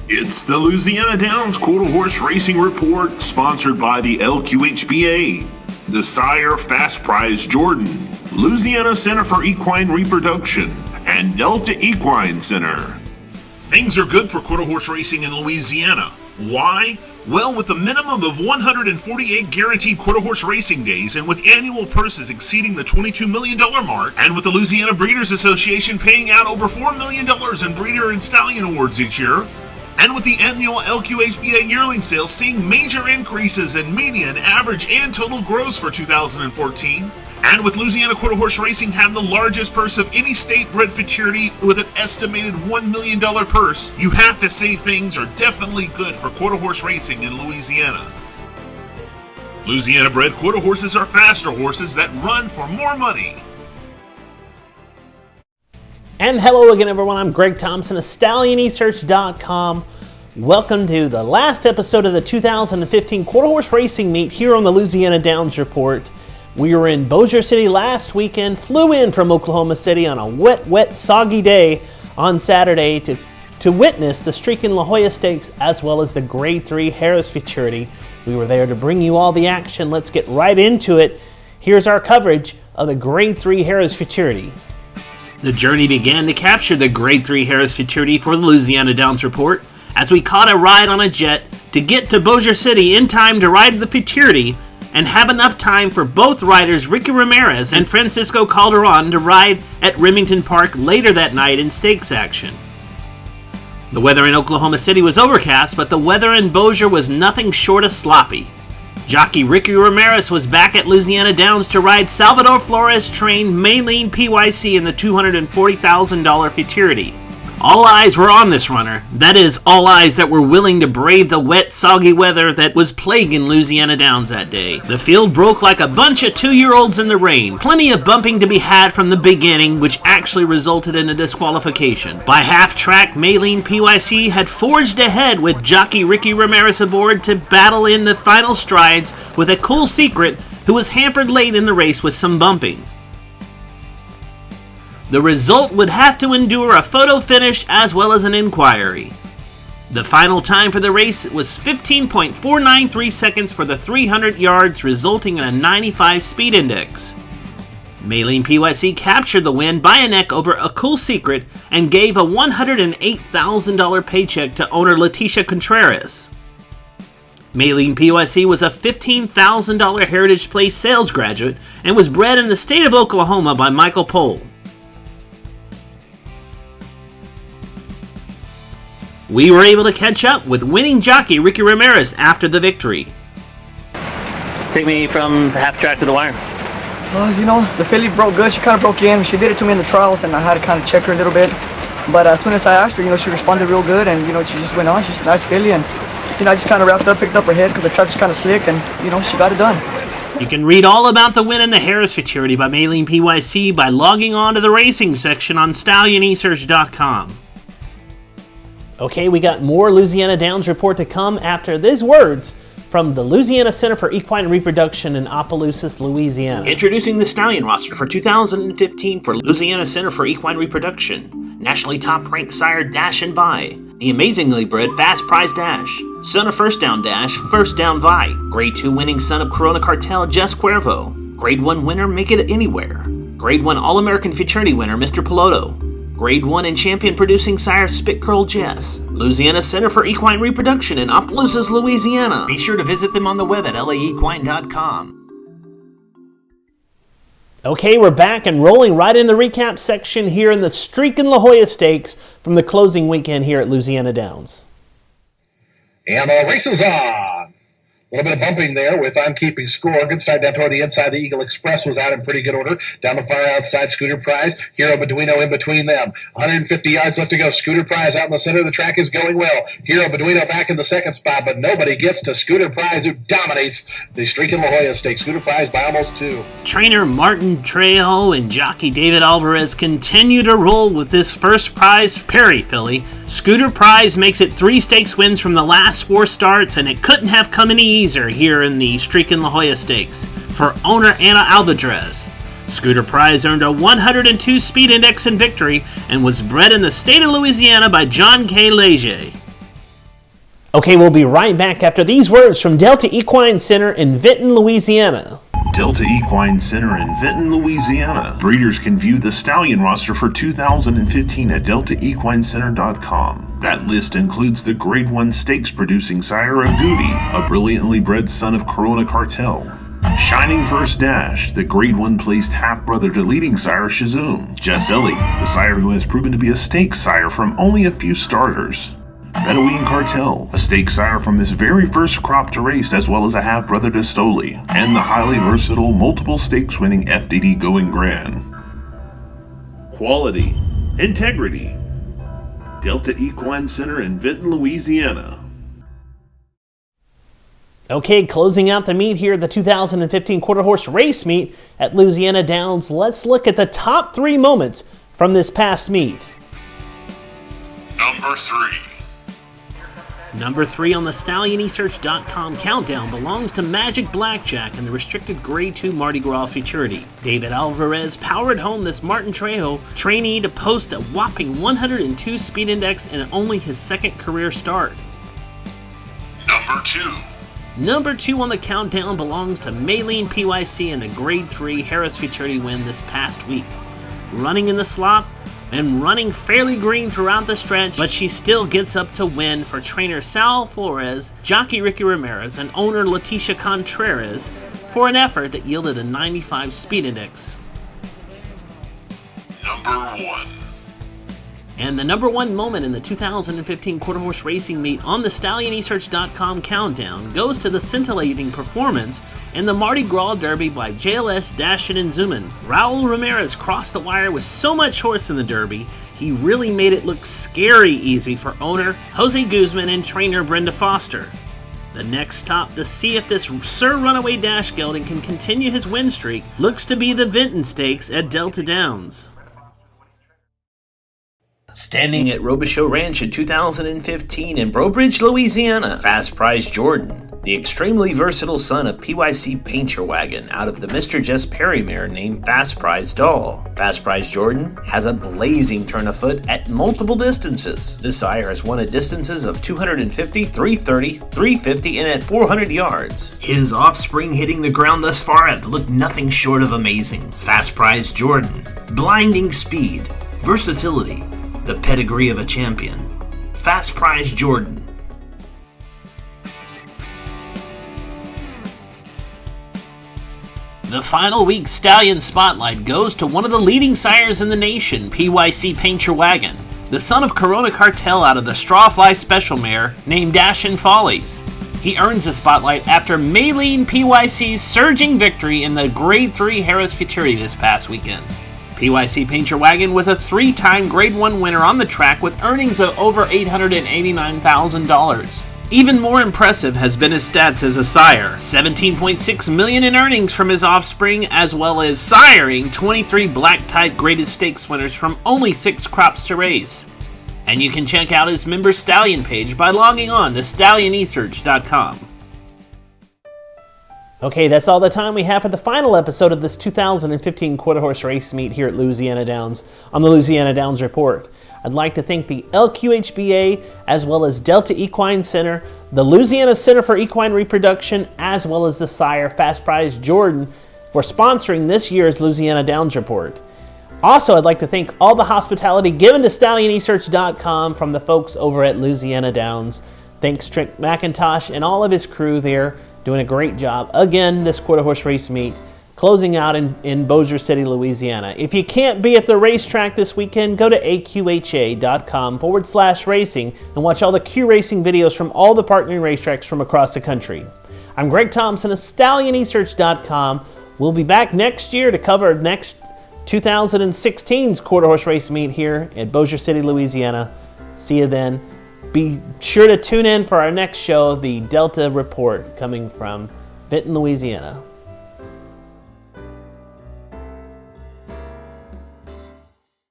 It's the Louisiana Downs Quarter Horse Racing Report, sponsored by the LQHBA, the Sire Fast Prize Jordan, Louisiana Center for Equine Reproduction, and Delta Equine Center. Things are good for quarter horse racing in Louisiana. Why? Well, with a minimum of 148 guaranteed quarter horse racing days, and with annual purses exceeding the $22 million mark, and with the Louisiana Breeders Association paying out over $4 million in Breeder and Stallion awards each year, and with the annual LQHBA yearling sales seeing major increases in median, average, and total gross for 2014, and with Louisiana Quarter Horse Racing having the largest purse of any state-bred futurity with an estimated $1 million purse, you have to say things are definitely good for quarter horse racing in Louisiana. Louisiana-bred quarter horses are faster horses that run for more money. And hello again, everyone. I'm Greg Thompson of StallionResearch.com. Welcome to the last episode of the 2015 Quarter Horse Racing Meet here on the Louisiana Downs Report. We were in Bossier City last weekend, flew in from Oklahoma City on a wet, soggy day on Saturday to witness the streaking La Hoya Stakes as well as the Grade 3 Harris Futurity. We were there to bring you all the action. Let's get right into it. Here's our coverage of the Grade 3 Harris Futurity. The journey began to capture the Grade 3 Harris Futurity for the Louisiana Downs Report as we caught a ride on a jet to get to Bossier City in time to ride the Futurity and have enough time for both riders Ricky Ramirez and Francisco Calderon to ride at Remington Park later that night in stakes action. The weather in Oklahoma City was overcast, but the weather in Bossier was nothing short of sloppy. Jockey Ricky Ramirez was back at Louisiana Downs to ride Salvador Flores-trained Maylene PYC in the $240,000 Futurity. All eyes were on this runner. That is, all eyes that were willing to brave the wet, soggy weather that was plaguing Louisiana Downs that day. The field broke like a bunch of 2-year-olds in the rain. Plenty of bumping to be had from the beginning, which actually resulted in a disqualification. By half-track, Maylene PYC had forged ahead with jockey Ricky Ramirez aboard to battle in the final strides with a cool secret who was hampered late in the race with some bumping. The result would have to endure a photo finish as well as an inquiry. The final time for the race was 15.493 seconds for the 300 yards, resulting in a 95 speed index. Maylene PYC captured the win by a neck over a cool secret and gave a $108,000 paycheck to owner Leticia Contreras. Maylene PYC was a $15,000 Heritage Place sales graduate and was bred in the state of Oklahoma by Michael Pohl. We were able to catch up with winning jockey Ricky Ramirez after the victory. Take me from the half track to the wire. The filly broke good. She kind of broke in. She did it to me in the trials, and I had to kind of check her a little bit. But as soon as I asked her, she responded real good, and, she just went on. She's a nice filly, and, I just kind of wrapped up, picked up her head because the track's kind of slick, and, she got it done. You can read all about the win in the Harris Futurity by Maylene PYC by logging on to the racing section on StallionResearch.com. Okay, we got more Louisiana Downs Report to come after these words from the Louisiana Center for Equine Reproduction in Opelousas, Louisiana. Introducing the Stallion roster for 2015 for Louisiana Center for Equine Reproduction. Nationally top-ranked Sire Dash and Vi. The amazingly bred Fast Prize Dash. Son of First Down Dash, First Down Vi. Grade 2 winning son of Corona Cartel, Jess Cuervo. Grade 1 winner, Make It Anywhere. Grade 1 All-American Futurity winner, Mr. Piloto. Grade 1 and champion producing sire Spit Curl Jess. Louisiana Center for Equine Reproduction in Opelousas, Louisiana. Be sure to visit them on the web at laequine.com. Okay, we're back and rolling right in the recap section here in the streaking La Hoya Stakes from the closing weekend here at Louisiana Downs. And the race is on. A little bit of bumping there with I'm Keeping Score. Good start down toward the inside. The Eagle Express was out in pretty good order. Down the far outside, Scooter Prize. Hero Beduino in between them. 150 yards left to go. Scooter Prize out in the center of the track is going well. Hero Beduino back in the second spot, but nobody gets to Scooter Prize, who dominates the streaking La Hoya Stakes. Scooter Prize by almost 2. Trainer Martin Trejo and jockey David Alvarez continue to roll with this first prize Perry filly. Scooter Prize makes it 3 stakes wins from the last 4 starts, and it couldn't have come any easier here in the streaking La Hoya Stakes for owner Anna Alvarez. Scooter Prize earned a 102 speed index in victory and was bred in the state of Louisiana by John K. Leger. Okay, we'll be right back after these words from Delta Equine Center in Vinton, Louisiana. Delta Equine Center in Vinton, Louisiana. Breeders can view the stallion roster for 2015 at deltaequincenter.com. That list includes the Grade 1 Stakes producing Sire of Goody, a brilliantly bred son of Corona Cartel. Shining First Dash, the Grade 1 placed half-brother to leading sire Shazoom. Jesselli, the sire who has proven to be a stakes sire from only a few starters. Bedouin Cartel, a stake sire from his very first crop to race, as well as a half-brother to Stoli, and the highly versatile, multiple stakes winning FDD Going Grand. Quality, integrity. Delta Equine Center in Vinton, Louisiana. Okay, closing out the meet here, the 2015 quarter horse race meet at Louisiana Downs. Let's look at the top 3 moments from this past meet. Number 3. Number 3 on the StallionEsearch.com countdown belongs to Magic Blackjack and the restricted Grade 2 Mardi Gras Futurity. David Alvarez powered home this Martin Trejo trainee to post a whopping 102 speed index in only his second career start. Number 2. Number 2 on the countdown belongs to Maylene PYC and the Grade 3 Harris Futurity win this past week. Running in the slop and running fairly green throughout the stretch, but she still gets up to win for trainer Sal Flores, jockey Ricky Ramirez, and owner Leticia Contreras for an effort that yielded a 95 speed index. Number 1. And the number 1 moment in the 2015 quarter horse racing meet on the StallionEsearch.com countdown goes to the scintillating performance in the Mardi Gras Derby by JLS, Dashin, and Zuman. Raul Ramirez crossed the wire with so much horse in the Derby, he really made it look scary easy for owner Jose Guzman and trainer Brenda Foster. The next stop to see if this Sir Runaway Dash gelding can continue his win streak looks to be the Vinton Stakes at Delta Downs. Standing at Robichaux Ranch in 2015 in Brobridge, Louisiana, Fast Prize Jordan, the extremely versatile son of PYC Paint Your Wagon out of the Mr. Jess Perry mare named Fast Prize Doll. Fast Prize Jordan has a blazing turn of foot at multiple distances. This sire has won at distances of 250, 330, 350, and at 400 yards. His offspring hitting the ground thus far have looked nothing short of amazing. Fast Prize Jordan, blinding speed, versatility, the pedigree of a champion. Fast Prize Jordan. The final week's Stallion Spotlight goes to one of the leading sires in the nation, PYC Paint Your Wagon, the son of Corona Cartel out of the Strawfly Special Mare named Dashin Follies. He earns the spotlight after Maylene PYC's surging victory in the Grade 3 Harris Futurity this past weekend. PYC Paint Your Wagon was a 3-time Grade 1 winner on the track with earnings of over $889,000. Even more impressive has been his stats as a sire, $17.6 million in earnings from his offspring, as well as siring 23 black-type graded stakes winners from only 6 crops to race. And you can check out his member Stallion page by logging on to StallionEsearch.com. Okay, that's all the time we have for the final episode of this 2015 quarter horse race meet here at Louisiana Downs on the Louisiana Downs Report. I'd like to thank the LQHBA as well as Delta Equine Center, the Louisiana Center for Equine Reproduction, as well as the Sire Fast Prize Jordan for sponsoring this year's Louisiana Downs Report. Also, I'd like to thank all the hospitality given to StallionEsearch.com from the folks over at Louisiana Downs. Thanks Trent McIntosh and all of his crew there, doing a great job. Again, this quarter horse race meet, closing out in Bossier City, Louisiana. If you can't be at the racetrack this weekend, go to aqha.com/racing and watch all the Q Racing videos from all the partnering racetracks from across the country. I'm Greg Thompson of StallionEsearch.com. We'll be back next year to cover next 2016's quarter horse race meet here at Bossier City, Louisiana. See you then. Be sure to tune in for our next show, the Delta Report, coming from Vinton, Louisiana.